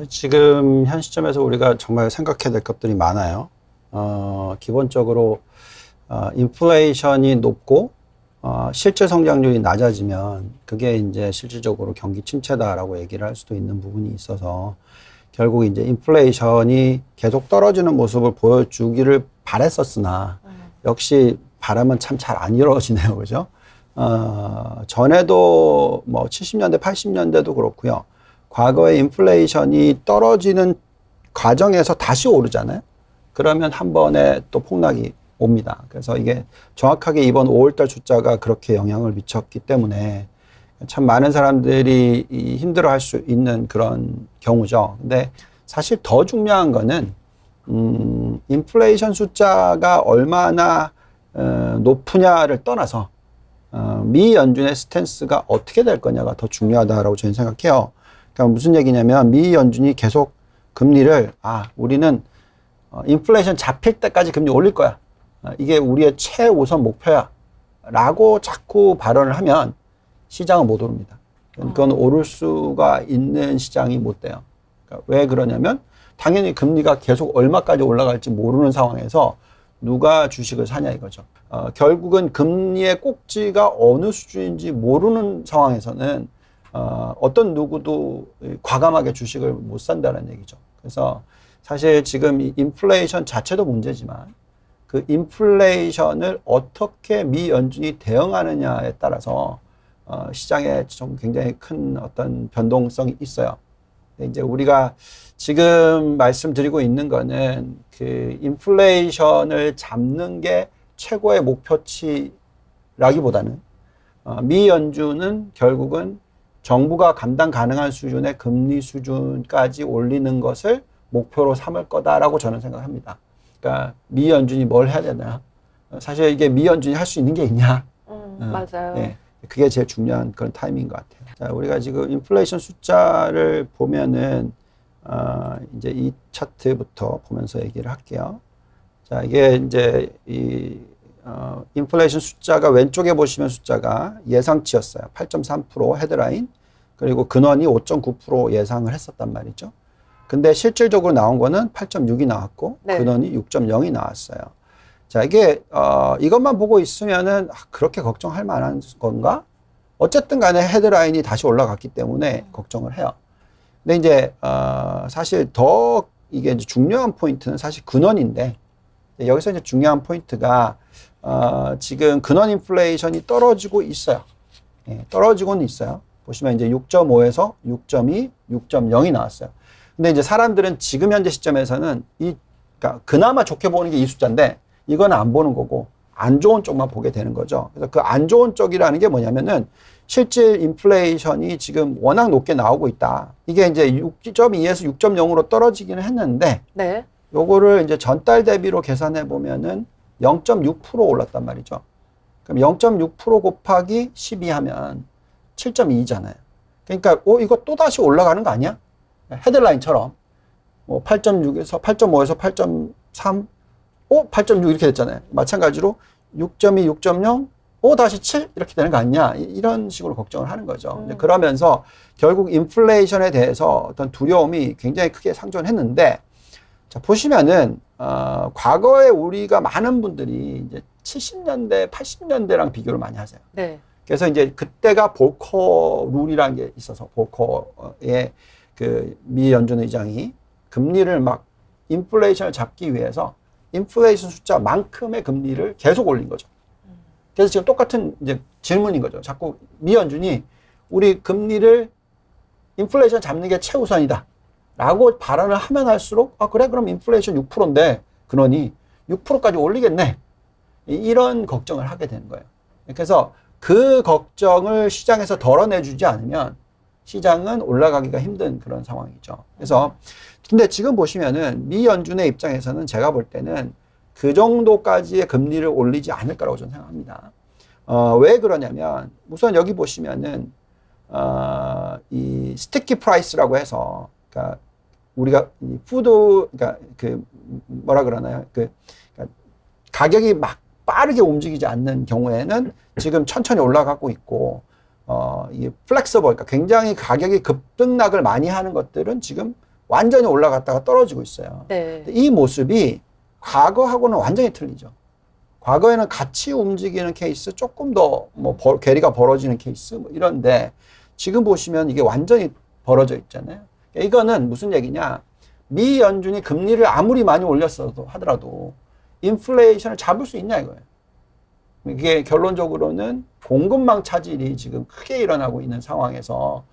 지금 현 시점에서 우리가 정말 생각해야 될 것들이 많아요. 기본적으로 인플레이션이 높고 실질 성장률이 낮아지면 그게 이제 실질적으로 경기 침체다라고 얘기를 할 수도 있는 부분이 있어서 결국 이제 인플레이션이 계속 떨어지는 모습을 보여주기를 바랬었으나 역시 바람은 참 잘 안 이루어지네요. 그죠? 전에도 뭐 70년대, 80년대도 그렇고요. 과거에 인플레이션이 떨어지는 과정에서 다시 오르잖아요. 그러면 한 번에 또 폭락이 옵니다. 그래서 이게 정확하게 이번 5월달 숫자가 그렇게 영향을 미쳤기 때문에 참 많은 사람들이 힘들어할 수 있는 그런 경우죠. 근데 사실 더 중요한 거는 인플레이션 숫자가 얼마나 높으냐를 떠나서 미 연준의 스탠스가 어떻게 될 거냐가 더 중요하다라고 저는 생각해요. 그러니까 무슨 얘기냐면 미 연준이 계속 금리를 우리는 인플레이션 잡힐 때까지 금리 올릴 거야. 이게 우리의 최우선 목표야. 라고 자꾸 발언을 하면 시장은 못 오릅니다. 그건 오를 수가 있는 시장이 못 돼요. 그러니까 왜 그러냐면 당연히 금리가 계속 얼마까지 올라갈지 모르는 상황에서 누가 주식을 사냐 이거죠. 결국은 금리의 꼭지가 어느 수준인지 모르는 상황에서는 어떤 누구도 과감하게 주식을 못 산다는 얘기죠. 그래서 사실 지금 이 인플레이션 자체도 문제지만 그 인플레이션을 어떻게 미 연준이 대응하느냐에 따라서 시장에 좀 굉장히 큰 어떤 변동성이 있어요. 근데 이제 우리가 지금 말씀드리고 있는 거는 그 인플레이션을 잡는 게 최고의 목표치라기보다는 미 연준은 결국은 정부가 감당 가능한 수준의 금리 수준까지 올리는 것을 목표로 삼을 거다라고 저는 생각합니다. 그러니까 미 연준이 뭘 해야 되나? 사실 이게 미 연준이 할 수 있는 게 있냐? 맞아요. 네, 그게 제일 중요한 그런 타이밍인 것 같아요. 자, 우리가 지금 인플레이션 숫자를 보면은 이제 이 차트부터 보면서 얘기를 할게요. 자, 이게 이제 인플레이션 숫자가 왼쪽에 보시면 숫자가 예상치였어요. 8.3% 헤드라인. 그리고 근원이 5.9% 예상을 했었단 말이죠. 근데 실질적으로 나온 거는 8.6이 나왔고, 네. 근원이 6.0이 나왔어요. 자, 이게, 이것만 보고 있으면은, 그렇게 걱정할 만한 건가? 어쨌든 간에 헤드라인이 다시 올라갔기 때문에 걱정을 해요. 근데 이제, 사실 더 이게 이제 중요한 포인트는 사실 근원인데, 여기서 이제 중요한 포인트가, 지금 근원 인플레이션이 떨어지고 있어요. 예, 떨어지고는 있어요. 보시면 이제 6.5에서 6.2, 6.0이 나왔어요. 근데 이제 사람들은 지금 현재 시점에서는 그러니까 그나마 좋게 보는 게 이 숫자인데, 이건 안 보는 거고, 안 좋은 쪽만 보게 되는 거죠. 그래서 그 안 좋은 쪽이라는 게 뭐냐면은, 실질 인플레이션이 지금 워낙 높게 나오고 있다. 이게 이제 6.2에서 6.0으로 떨어지기는 했는데, 네. 요거를 이제 전달 대비로 계산해 보면은 0.6% 올랐단 말이죠. 그럼 0.6% 곱하기 12 하면 7.2잖아요. 그러니까, 이거 또 다시 올라가는 거 아니야? 헤드라인처럼. 뭐 8.6에서 8.5에서 8.3, 8.6 이렇게 됐잖아요. 마찬가지로 6.2, 6.0, 다시 7 이렇게 되는 거 아니냐? 이런 식으로 걱정을 하는 거죠. 그러면서 결국 인플레이션에 대해서 어떤 두려움이 굉장히 크게 상존했는데, 자, 보시면은, 과거에 우리가 많은 분들이 이제 70년대, 80년대랑 비교를 많이 하세요. 네. 그래서 이제 그때가 볼커 룰이라는 게 있어서, 볼커의 그 미 연준 의장이 금리를 막 인플레이션을 잡기 위해서 인플레이션 숫자만큼의 금리를 계속 올린 거죠. 그래서 지금 똑같은 이제 질문인 거죠. 자꾸 미 연준이 우리 금리를 인플레이션 잡는 게 최우선이다. 라고 발언을 하면 할수록, 그래, 그럼 인플레이션 6%인데, 근원이 6%까지 올리겠네. 이런 걱정을 하게 되는 거예요. 그래서 그 걱정을 시장에서 덜어내주지 않으면 시장은 올라가기가 힘든 그런 상황이죠. 그래서, 근데 지금 보시면은 미 연준의 입장에서는 제가 볼 때는 그 정도까지의 금리를 올리지 않을 거라고 저는 생각합니다. 왜 그러냐면, 우선 여기 보시면은, 이 스티키 프라이스라고 해서, 그러니까 우리가 그러니까 그 뭐라 그러나요? 그러니까 가격이 막 빠르게 움직이지 않는 경우에는 지금 천천히 올라가고 있고, 이 플렉서블, 그러니까 굉장히 가격이 급등락을 많이 하는 것들은 지금 완전히 올라갔다가 떨어지고 있어요. 네. 이 모습이 과거하고는 완전히 틀리죠. 과거에는 같이 움직이는 케이스, 조금 더 뭐 괴리가 벌어지는 케이스 뭐 이런데 지금 보시면 이게 완전히 벌어져 있잖아요. 이거는 무슨 얘기냐? 미 연준이 금리를 아무리 많이 올렸어도 하더라도 인플레이션을 잡을 수 있냐 이거예요. 이게 결론적으로는 공급망 차질이 지금 크게 일어나고 있는 상황에서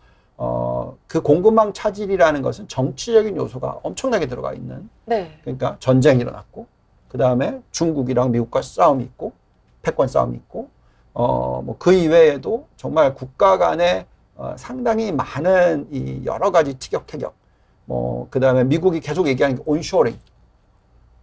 그 공급망 차질이라는 것은 정치적인 요소가 엄청나게 들어가 있는. 네. 그러니까 전쟁이 일어났고, 그 다음에 중국이랑 미국과 싸움이 있고, 패권 싸움이 있고, 뭐 그 이외에도 정말 국가 간에 상당히 많은 이 여러 가지 티격태격, 뭐 그 다음에 미국이 계속 얘기하는 게 온쇼링,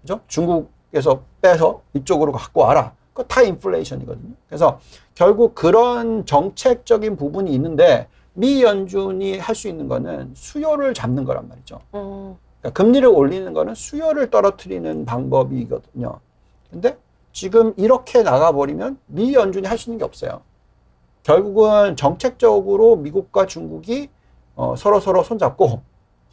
그죠? 중국에서 빼서 이쪽으로 갖고 와라. 그거 다 인플레이션이거든요. 그래서 결국 그런 정책적인 부분이 있는데 미 연준이 할 수 있는 거는 수요를 잡는 거란 말이죠. 그러니까 금리를 올리는 거는 수요를 떨어뜨리는 방법이거든요. 근데 지금 이렇게 나가버리면 미 연준이 할 수 있는 게 없어요. 결국은 정책적으로 미국과 중국이 서로 손잡고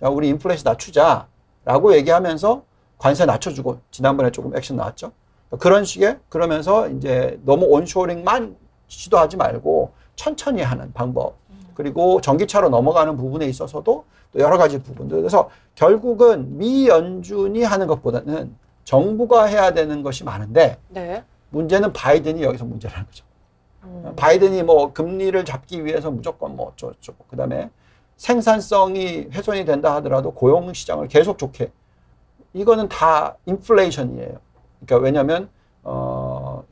자, 우리 인플레이션 낮추자라고 얘기하면서 관세 낮춰주고 지난번에 조금 액션 나왔죠. 그런 식의 그러면서 이제 너무 온쇼링만 시도하지 말고 천천히 하는 방법. 그리고 전기차로 넘어가는 부분에 있어서도 또 여러 가지 부분들. 그래서 결국은 미 연준이 하는 것보다는 정부가 해야 되는 것이 많은데 네. 문제는 바이든이 여기서 문제라는 거죠. 바이든이 뭐 금리를 잡기 위해서 무조건 뭐 어쩌고 그 다음에 생산성이 훼손이 된다 하더라도 고용 시장을 계속 좋게. 이거는 다 인플레이션이에요. 그러니까 왜냐하면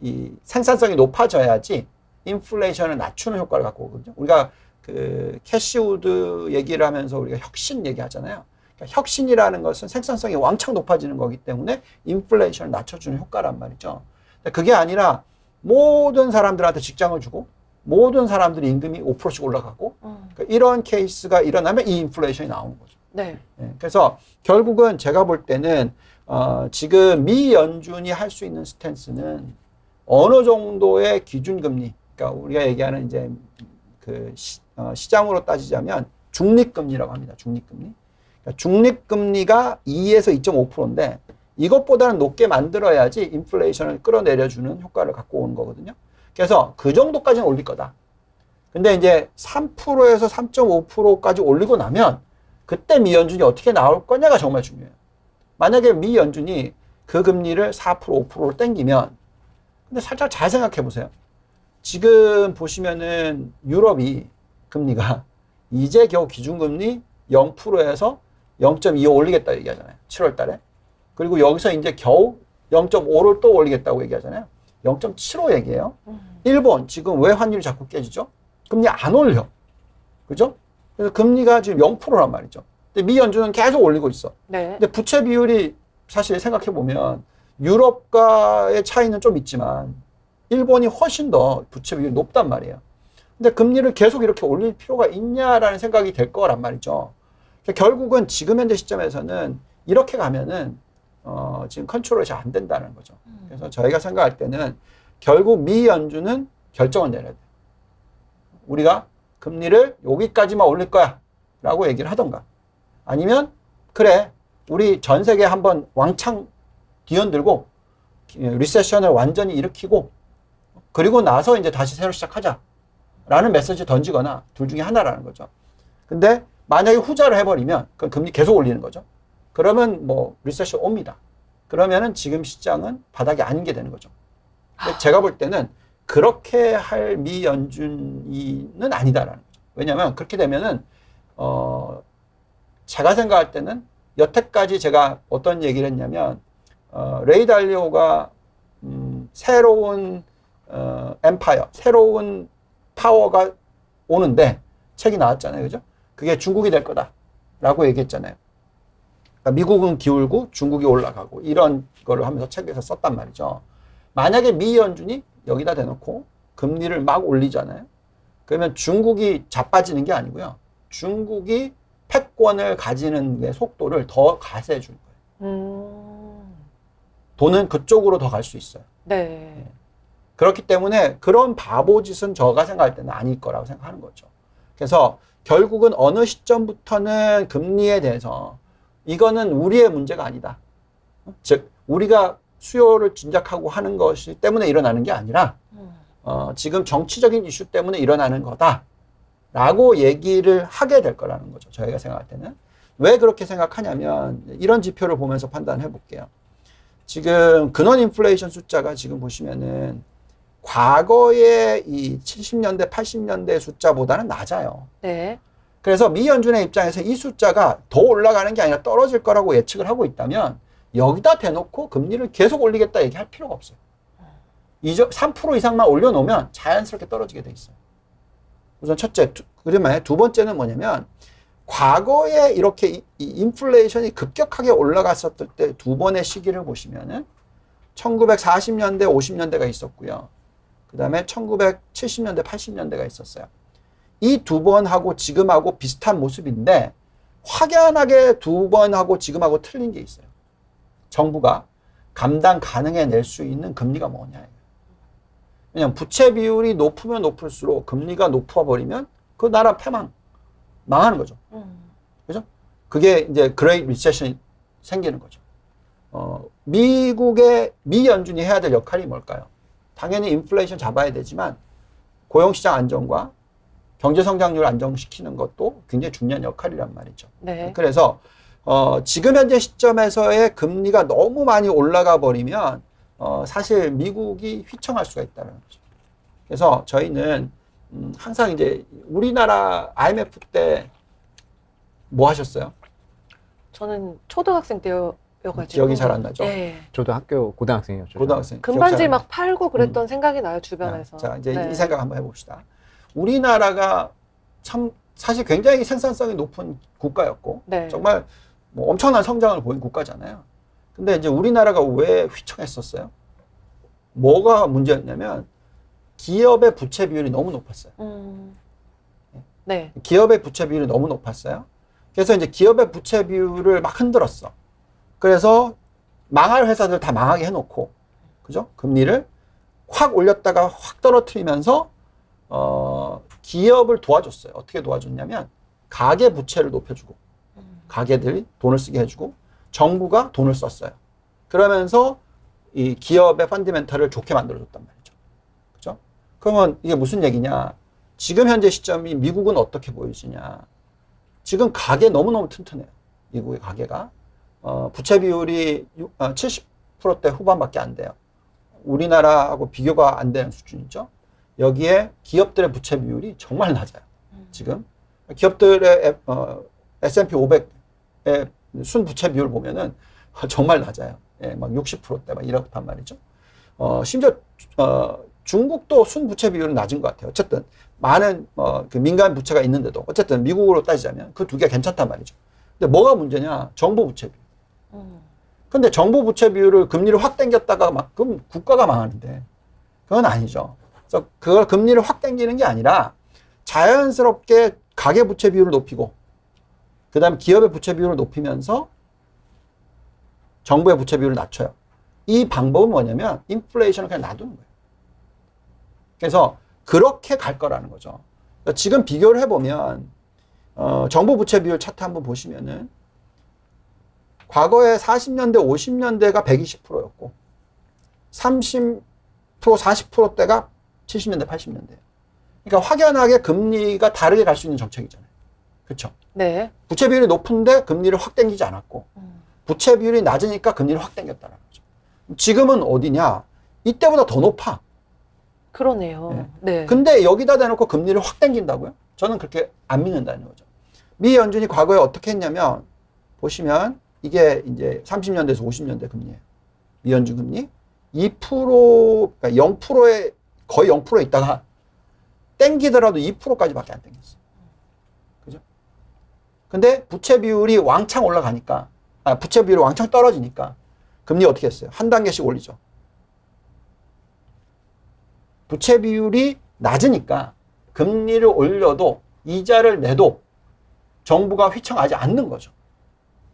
이 생산성이 높아져야지 인플레이션을 낮추는 효과를 갖고 오거든요. 우리가 그 캐시우드 얘기를 하면서 우리가 혁신 얘기하잖아요. 그러니까 혁신이라는 것은 생산성이 왕창 높아지는 거기 때문에 인플레이션을 낮춰주는 효과란 말이죠. 그게 아니라 모든 사람들한테 직장을 주고 모든 사람들이 임금이 5%씩 올라가고 그러니까 이런 케이스가 일어나면 이 인플레이션이 나오는 거죠. 네. 그래서 결국은 제가 볼 때는 지금 미 연준이 할 수 있는 스탠스는 어느 정도의 기준금리, 그러니까 우리가 얘기하는 이제 그 시장으로 따지자면 중립금리라고 합니다. 중립금리. 그러니까 중립금리가 2에서 2.5%인데 이것보다는 높게 만들어야지 인플레이션을 끌어내려주는 효과를 갖고 오는 거거든요. 그래서 그 정도까지는 올릴 거다. 근데 이제 3%에서 3.5%까지 올리고 나면 그때 미 연준이 어떻게 나올 거냐가 정말 중요해요. 만약에 미 연준이 그 금리를 4%, 5%로 땡기면, 근데 살짝 잘 생각해 보세요. 지금 보시면은 유럽이 금리가 이제 겨우 기준금리 0%에서 0.25 올리겠다 얘기하잖아요. 7월 달에. 그리고 여기서 이제 겨우 0.5를 또 올리겠다고 얘기하잖아요. 0.75 얘기해요. 일본 지금 왜 환율이 자꾸 깨지죠? 금리 안 올려. 그죠? 그래서 금리가 지금 0%란 말이죠. 근데 미 연준은 계속 올리고 있어. 네. 근데 부채 비율이 사실 생각해 보면 유럽과의 차이는 좀 있지만 일본이 훨씬 더 부채 비율이 높단 말이에요. 근데 금리를 계속 이렇게 올릴 필요가 있냐라는 생각이 될 거란 말이죠. 그러니까 결국은 지금 현재 시점에서는 이렇게 가면은 지금 컨트롤이 잘 안 된다는 거죠. 그래서 저희가 생각할 때는 결국 미 연준은 결정을 내려야 돼요. 우리가 금리를 여기까지만 올릴 거야 라고 얘기를 하던가, 아니면 그래 우리 전 세계 한번 왕창 뒤흔들고 리세션을 완전히 일으키고 그리고 나서 이제 다시 새로 시작하자 라는 메시지 던지거나 둘 중에 하나라는 거죠. 근데 만약에 후자를 해버리면 그럼 금리 계속 올리는 거죠. 그러면 뭐 리세션 옵니다. 그러면은 지금 시장은 바닥이 아닌 게 되는 거죠. 제가 볼 때는 그렇게 할 미 연준이는 아니다라는 거죠. 왜냐하면 그렇게 되면은 제가 생각할 때는 여태까지 제가 어떤 얘기를 했냐면 레이 달리오가 새로운 엠파이어, 새로운 파워가 오는데 책이 나왔잖아요. 그죠? 그게 중국이 될 거다라고 얘기했잖아요. 그러니까 미국은 기울고 중국이 올라가고 이런 거를 하면서 책에서 썼단 말이죠. 만약에 미 연준이 여기다 대놓고 금리를 막 올리잖아요. 그러면 중국이 자빠지는 게 아니고요. 중국이 패권을 가지는 데 속도를 더 가세해 줄 거예요. 돈은 그쪽으로 더 갈 수 있어요. 네. 그렇기 때문에 그런 바보짓은 제가 생각할 때는 아닐 거라고 생각하는 거죠. 그래서 결국은 어느 시점부터는 금리에 대해서 이거는 우리의 문제가 아니다. 즉 우리가 수요를 진작하고 하는 것이 때문에 일어나는 게 아니라 지금 정치적인 이슈 때문에 일어나는 거다라고 얘기를 하게 될 거라는 거죠. 저희가 생각할 때는. 왜 그렇게 생각하냐면 이런 지표를 보면서 판단해 볼게요. 지금 근원 인플레이션 숫자가 지금 보시면은 과거의 이 70년대, 80년대 숫자보다는 낮아요. 네. 그래서 미 연준의 입장에서 이 숫자가 더 올라가는 게 아니라 떨어질 거라고 예측을 하고 있다면 여기다 대놓고 금리를 계속 올리겠다 얘기할 필요가 없어요. 3% 이상만 올려놓으면 자연스럽게 떨어지게 돼 있어요. 우선 첫째, 그러면 두 번째는 뭐냐면 과거에 이렇게 이 인플레이션이 급격하게 올라갔었을 때 두 번의 시기를 보시면은 1940년대, 50년대가 있었고요. 그 다음에 1970년대, 80년대가 있었어요. 이 두 번하고 지금하고 비슷한 모습인데 확연하게 두 번하고 지금하고 틀린 게 있어요. 정부가 감당 가능해낼 수 있는 금리가 뭐냐. 왜냐면 부채 비율이 높으면 높을수록 금리가 높아버리면 그 나라 망하는 거죠. 그죠? 그게 이제 그레이트 리세션이 생기는 거죠. 미 연준이 해야 될 역할이 뭘까요? 당연히 인플레이션 잡아야 되지만 고용시장 안정과 경제성장률 안정시키는 것도 굉장히 중요한 역할이란 말이죠. 네. 그래서 지금 현재 시점에서의 금리가 너무 많이 올라가 버리면 사실 미국이 휘청할 수가 있다는 거죠. 그래서 저희는 항상 이제 우리나라 IMF 때 뭐 하셨어요? 저는 초등학생 때여가지고 기억이 잘 안 나죠? 네. 저도 학교 고등학생이었죠. 고등학생. 금반지 막 팔고 그랬던 생각이 나요, 주변에서. 자, 이제 네. 이 생각 한번 해봅시다. 우리나라가 참 사실 굉장히 생산성이 높은 국가였고 네. 정말 뭐 엄청난 성장을 보인 국가잖아요. 근데 이제 우리나라가 왜 휘청했었어요? 뭐가 문제였냐면 기업의 부채 비율이 너무 높았어요. 네. 기업의 부채 비율이 너무 높았어요. 그래서 이제 기업의 부채 비율을 막 흔들었어. 그래서 망할 회사들 다 망하게 해놓고, 그죠? 금리를 확 올렸다가 확 떨어뜨리면서 기업을 도와줬어요. 어떻게 도와줬냐면 가계 부채를 높여주고, 가계들이 돈을 쓰게 해주고, 정부가 돈을 썼어요. 그러면서 이 기업의 펀디멘탈을 좋게 만들어줬단 말이죠. 그죠? 그러면 이게 무슨 얘기냐? 지금 현재 시점이 미국은 어떻게 보여지냐? 지금 가계 너무너무 튼튼해요. 미국의 가계가. 부채 비율이 70%대 후반밖에 안 돼요. 우리나라하고 비교가 안 되는 수준이죠. 여기에 기업들의 부채 비율이 정말 낮아요. 지금. 기업들의 S&P 500의 순부채 비율 보면은 정말 낮아요. 예, 막 60%대 막 이렇단 말이죠. 심지어 중국도 순부채 비율은 낮은 것 같아요. 어쨌든 많은 그 민간 부채가 있는데도 어쨌든 미국으로 따지자면 그 두 개가 괜찮단 말이죠. 근데 뭐가 문제냐? 정부 부채 비율. 근데 정부 부채 비율을 금리를 확 당겼다가 그럼 국가가 망하는데 그건 아니죠. 그래서 그걸 금리를 확 당기는 게 아니라 자연스럽게 가계 부채 비율을 높이고 그다음에 기업의 부채 비율을 높이면서 정부의 부채 비율을 낮춰요. 이 방법은 뭐냐면 인플레이션을 그냥 놔두는 거예요. 그래서 그렇게 갈 거라는 거죠. 그러니까 지금 비교를 해보면 정부 부채 비율 차트 한번 보시면은 과거에 40년대, 50년대가 120%였고 30%, 40%대가 70년대, 80년대. 그러니까 확연하게 금리가 다르게 갈 수 있는 정책이잖아요. 그렇죠? 네. 부채 비율이 높은데 금리를 확 당기지 않았고 부채 비율이 낮으니까 금리를 확 당겼다는 거죠. 지금은 어디냐? 이때보다 더 높아. 그러네요. 네. 근데 여기다 대놓고 금리를 확 당긴다고요? 저는 그렇게 안 믿는다는 거죠. 미 연준이 과거에 어떻게 했냐면 보시면 이게 이제 30년대에서 50년대 금리예요. 미 연준 금리 2%, 그러니까 0%에 거의 0%에 있다가 땡기더라도 2%까지밖에 안 땡겼어. 그죠? 근데 부채 비율이 왕창 올라가니까 부채 비율이 왕창 떨어지니까 금리 어떻게 했어요? 한 단계씩 올리죠. 부채 비율이 낮으니까 금리를 올려도 이자를 내도 정부가 휘청하지 않는 거죠.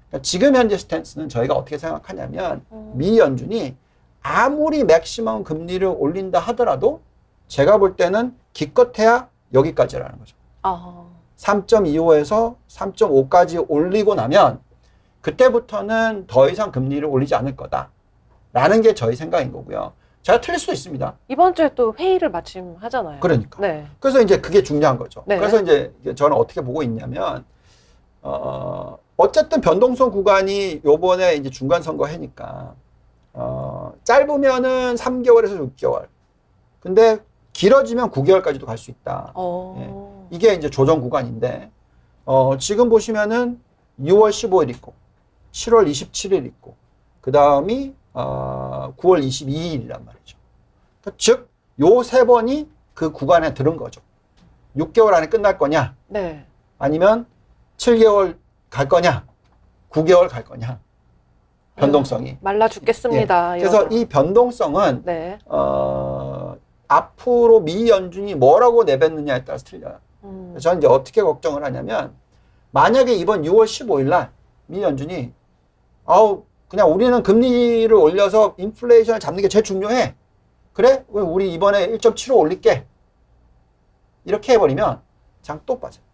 그러니까 지금 현재 스탠스는 저희가 어떻게 생각하냐면 미 연준이 아무리 맥시멈 금리를 올린다 하더라도 제가 볼 때는 기껏해야 여기까지라는 거죠. 3.25에서 3.5까지 올리고 나면 그때부터는 더 이상 금리를 올리지 않을 거다라는 게 저희 생각인 거고요. 제가 틀릴 수도 있습니다. 이번 주에 또 회의를 마침 하잖아요. 그러니까. 네. 그래서 이제 그게 중요한 거죠. 네. 그래서 이제 저는 어떻게 보고 있냐면, 어쨌든 변동성 구간이 요번에 이제 중간선거 해니까, 짧으면은 3개월에서 6개월. 근데 길어지면 9개월까지도 갈 수 있다. 이게 이제 조정 구간인데, 지금 보시면은 6월 15일 있고, 7월 27일 있고, 그 다음이 9월 22일이란 말이죠. 그러니까 즉, 요 세 번이 그 구간에 들은 거죠. 6개월 안에 끝날 거냐? 네. 아니면 7개월 갈 거냐? 9개월 갈 거냐? 변동성이. 말라 죽겠습니다. 예. 그래서 이러다. 이 변동성은 네. 앞으로 미 연준이 뭐라고 내뱉느냐에 따라서 틀려요. 저는 이제 어떻게 걱정을 하냐면, 만약에 이번 6월 15일 날 미 연준이 그냥 우리는 금리를 올려서 인플레이션을 잡는 게 제일 중요해. 그래? 우리 이번에 1.75 올릴게. 이렇게 해버리면 장 또 빠져요.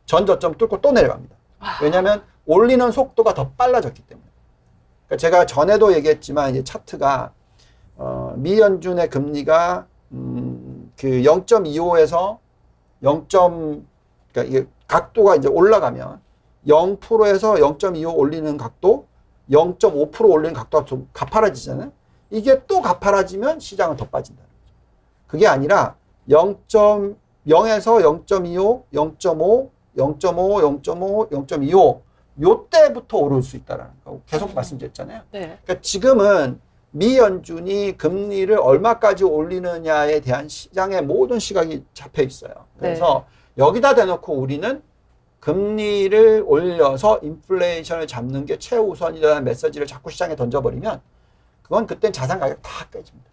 전저점 뚫고 또 내려갑니다. 왜냐하면 올리는 속도가 더 빨라졌기 때문에. 그러니까 제가 전에도 얘기했지만 이제 차트가 미 연준의 금리가 그 0.25에서 0. 그러니까 이게 각도가 이제 올라가면 0%에서 0.25 올리는 각도, 0.5% 올리는 각도가 좀 가파라지잖아요. 이게 또 가파라지면 시장은 더 빠진다는 거죠. 그게 아니라 0.0에서 0.25, 0.5, 0.5, 0.5, 0.25 요때부터 오를 수 있다라는 거 계속 말씀드렸잖아요. 네. 그러니까 지금은 미 연준이 금리를 얼마까지 올리느냐에 대한 시장의 모든 시각이 잡혀 있어요. 그래서 여기다 대놓고 우리는 금리를 올려서 인플레이션을 잡는 게 최우선이라는 메시지를 자꾸 시장에 던져버리면 그건 그땐 자산 가격 다 깨집니다.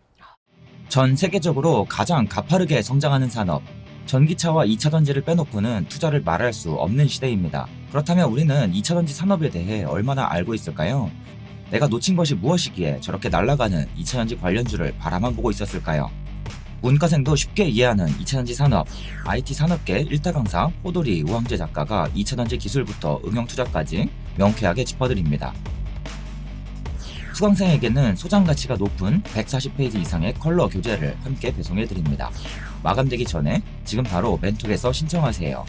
전 세계적으로 가장 가파르게 성장하는 산업, 전기차와 2차전지를 빼놓고는 투자를 말할 수 없는 시대입니다. 그렇다면 우리는 2차전지 산업에 대해 얼마나 알고 있을까요? 내가 놓친 것이 무엇이기에 저렇게 날아가는 2차전지 관련주를 바라만 보고 있었을까요? 문과생도 쉽게 이해하는 2차전지 산업, IT 산업계 1타 강사 호돌이 우황재 작가가 2차전지 기술부터 응용 투자까지 명쾌하게 짚어드립니다. 수강생에게는 소장 가치가 높은 140페이지 이상의 컬러 교재를 함께 배송해드립니다. 마감되기 전에 지금 바로 멘톡에서 신청하세요.